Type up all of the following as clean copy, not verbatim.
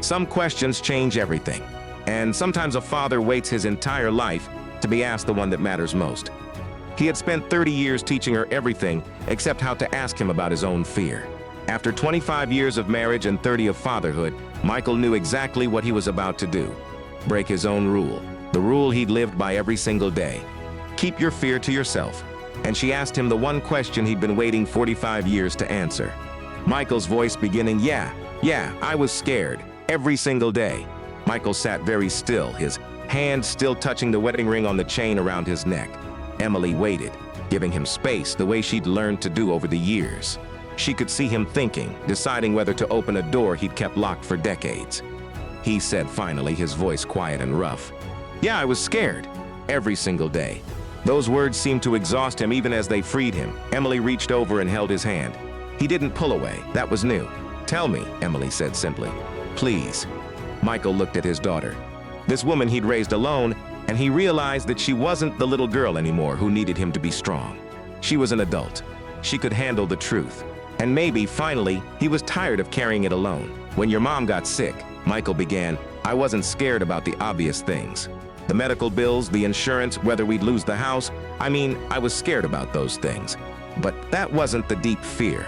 Some questions change everything, and sometimes a father waits his entire life to be asked the one that matters most. He had spent 30 years teaching her everything except how to ask him about his own fear. After 25 years of marriage and 30 of fatherhood, Michael knew exactly what he was about to do. Break his own rule, the rule he'd lived by every single day. Keep your fear to yourself. And she asked him the one question he'd been waiting 45 years to answer. Michael's voice beginning, yeah, I was scared, every single day. Michael sat very still, his hand still touching the wedding ring on the chain around his neck. Emily waited, giving him space the way she'd learned to do over the years. She could see him thinking, deciding whether to open a door he'd kept locked for decades. He said finally, his voice quiet and rough, "Yeah, I was scared, every single day." Those words seemed to exhaust him even as they freed him. Emily reached over and held his hand. He didn't pull away, that was new. "Tell me," Emily said simply. "Please." Michael looked at his daughter. This woman he'd raised alone, and he realized that she wasn't the little girl anymore who needed him to be strong. She was an adult. She could handle the truth. And maybe, finally, he was tired of carrying it alone. "When your mom got sick," Michael began, "I wasn't scared about the obvious things. The medical bills, the insurance, whether we'd lose the house. I was scared about those things. But that wasn't the deep fear."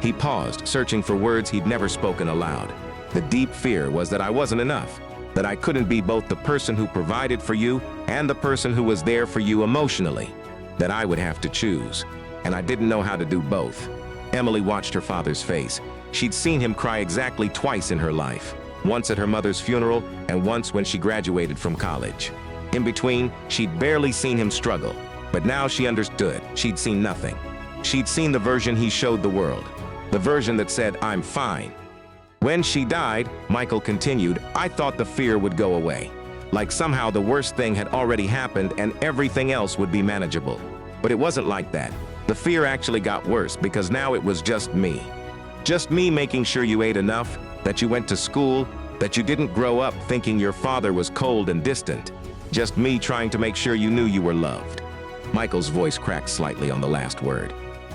He paused, searching for words he'd never spoken aloud. "The deep fear was that I wasn't enough, that I couldn't be both the person who provided for you and the person who was there for you emotionally, that I would have to choose, and I didn't know how to do both." Emily watched her father's face. She'd seen him cry exactly twice in her life, once at her mother's funeral and once when she graduated from college. In between, she'd barely seen him struggle, but now she understood. She'd seen nothing. She'd seen the version he showed the world, the version that said, "I'm fine." When she died, Michael continued, "I thought the fear would go away, like somehow the worst thing had already happened and everything else would be manageable. But it wasn't like that. The fear actually got worse because now it was just me. Just me making sure you ate enough, that you went to school, that you didn't grow up thinking your father was cold and distant. Just me trying to make sure you knew you were loved." Michael's voice cracked slightly on the last word.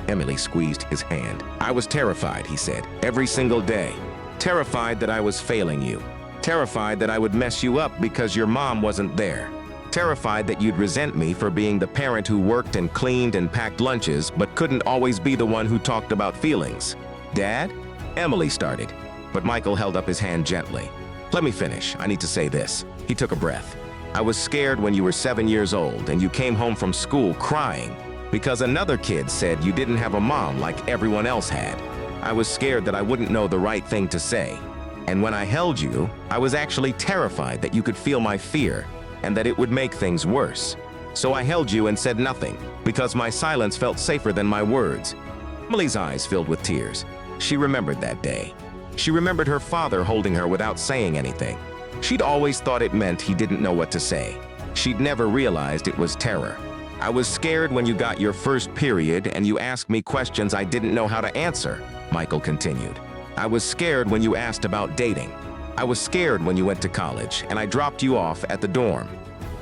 Emily squeezed his hand. "I was terrified," he said, "every single day. Terrified that I was failing you. Terrified that I would mess you up because your mom wasn't there. Terrified that you'd resent me for being the parent who worked and cleaned and packed lunches but couldn't always be the one who talked about feelings." "Dad?" Emily started, but Michael held up his hand gently. "Let me finish. I need to say this." He took a breath. "I was scared when you were 7 years old and you came home from school crying because another kid said you didn't have a mom like everyone else had. I was scared that I wouldn't know the right thing to say. And when I held you, I was actually terrified that you could feel my fear and that it would make things worse. So I held you and said nothing because my silence felt safer than my words." Emily's eyes filled with tears. She remembered that day. She remembered her father holding her without saying anything. She'd always thought it meant he didn't know what to say. She'd never realized it was terror. "I was scared when you got your first period and you asked me questions I didn't know how to answer," Michael continued. "I was scared when you asked about dating. I was scared when you went to college and I dropped you off at the dorm.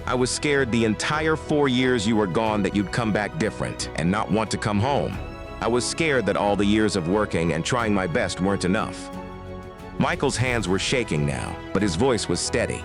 I was scared the entire 4 years you were gone that you'd come back different and not want to come home. I was scared that all the years of working and trying my best weren't enough." Michael's hands were shaking now, but his voice was steady.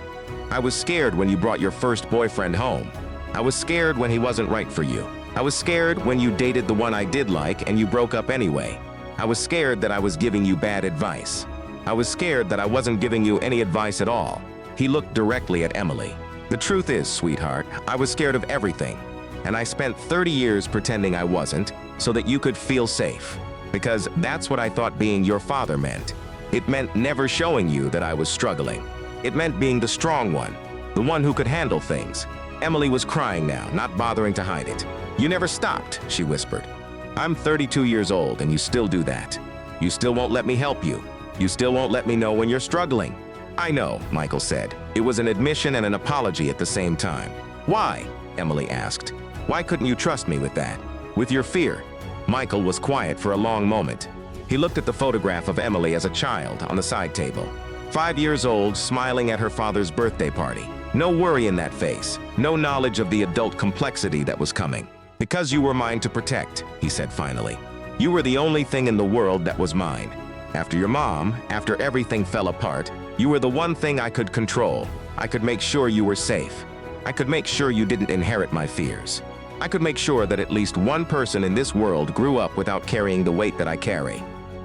"I was scared when you brought your first boyfriend home. I was scared when he wasn't right for you. I was scared when you dated the one I did like and you broke up anyway. I was scared that I was giving you bad advice. I was scared that I wasn't giving you any advice at all." He looked directly at Emily. "The truth is, sweetheart, I was scared of everything. And I spent 30 years pretending I wasn't so that you could feel safe. Because that's what I thought being your father meant. It meant never showing you that I was struggling. It meant being the strong one, the one who could handle things." Emily was crying now, not bothering to hide it. "You never stopped," she whispered. "I'm 32 years old and you still do that. You still won't let me help you. You still won't let me know when you're struggling." "I know," Michael said. It was an admission and an apology at the same time. "Why?" Emily asked. "Why couldn't you trust me with that? With your fear?" Michael was quiet for a long moment. He looked at the photograph of Emily as a child on the side table. 5 years old, smiling at her father's birthday party. No worry in that face, no knowledge of the adult complexity that was coming. "Because you were mine to protect," he said finally. "You were the only thing in the world that was mine. After your mom, after everything fell apart, You were the one thing I could control. I could make sure you were safe. I could make sure you didn't inherit my fears. I could make sure that at least one person in this world grew up without carrying the weight that I carry.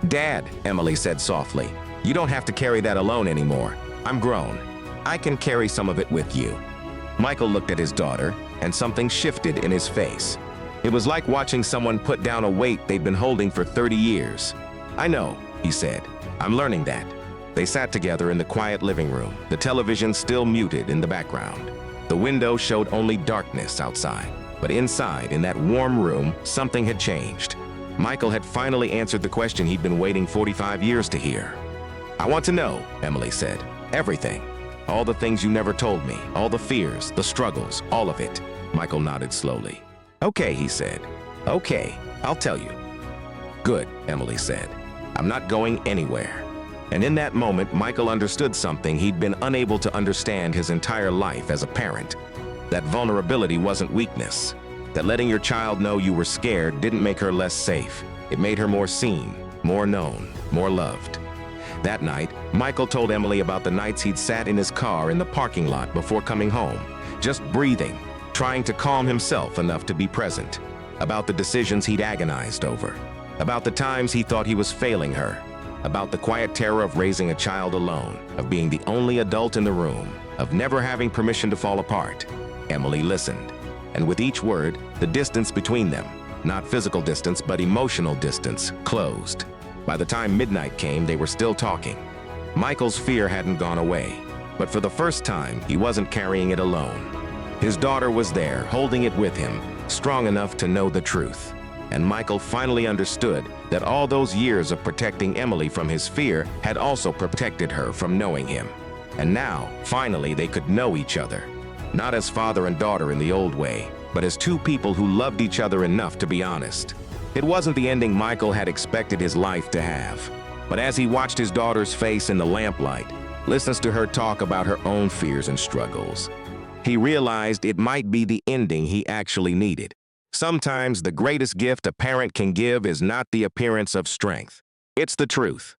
Dad, Emily said softly, you don't have to carry that alone anymore. I'm grown. I can carry some of it with you. Michael looked at his daughter, and something shifted in his face. It was like watching someone put down a weight they'd been holding for 30 years. I know, he said. I'm learning that. They sat together in the quiet living room, the television still muted in the background. The window showed only darkness outside, but inside, in that warm room, something had changed. Michael had finally answered the question he'd been waiting 45 years to hear. I want to know, Emily said. Everything. All the things you never told me, all the fears, the struggles, all of it. Michael nodded slowly. Okay, he said. Okay, I'll tell you. Good, Emily said. I'm not going anywhere. And in that moment, Michael understood something he'd been unable to understand his entire life as a parent. That vulnerability wasn't weakness. That letting your child know you were scared didn't make her less safe. It made her more seen, more known, more loved. That night, Michael told Emily about the nights he'd sat in his car in the parking lot before coming home, just breathing, trying to calm himself enough to be present. About the decisions he'd agonized over. About the times he thought he was failing her. About the quiet terror of raising a child alone, of being the only adult in the room, of never having permission to fall apart. Emily listened. And with each word, the distance between them, not physical distance, but emotional distance, closed. By the time midnight came, they were still talking. Michael's fear hadn't gone away, but for the first time, he wasn't carrying it alone. His daughter was there, holding it with him, strong enough to know the truth. And Michael finally understood that all those years of protecting Emily from his fear had also protected her from knowing him. And now, finally, they could know each other. Not as father and daughter in the old way, but as two people who loved each other enough to be honest. It wasn't the ending Michael had expected his life to have. But as he watched his daughter's face in the lamplight, listens to her talk about her own fears and struggles, he realized it might be the ending he actually needed. Sometimes the greatest gift a parent can give is not the appearance of strength. It's the truth.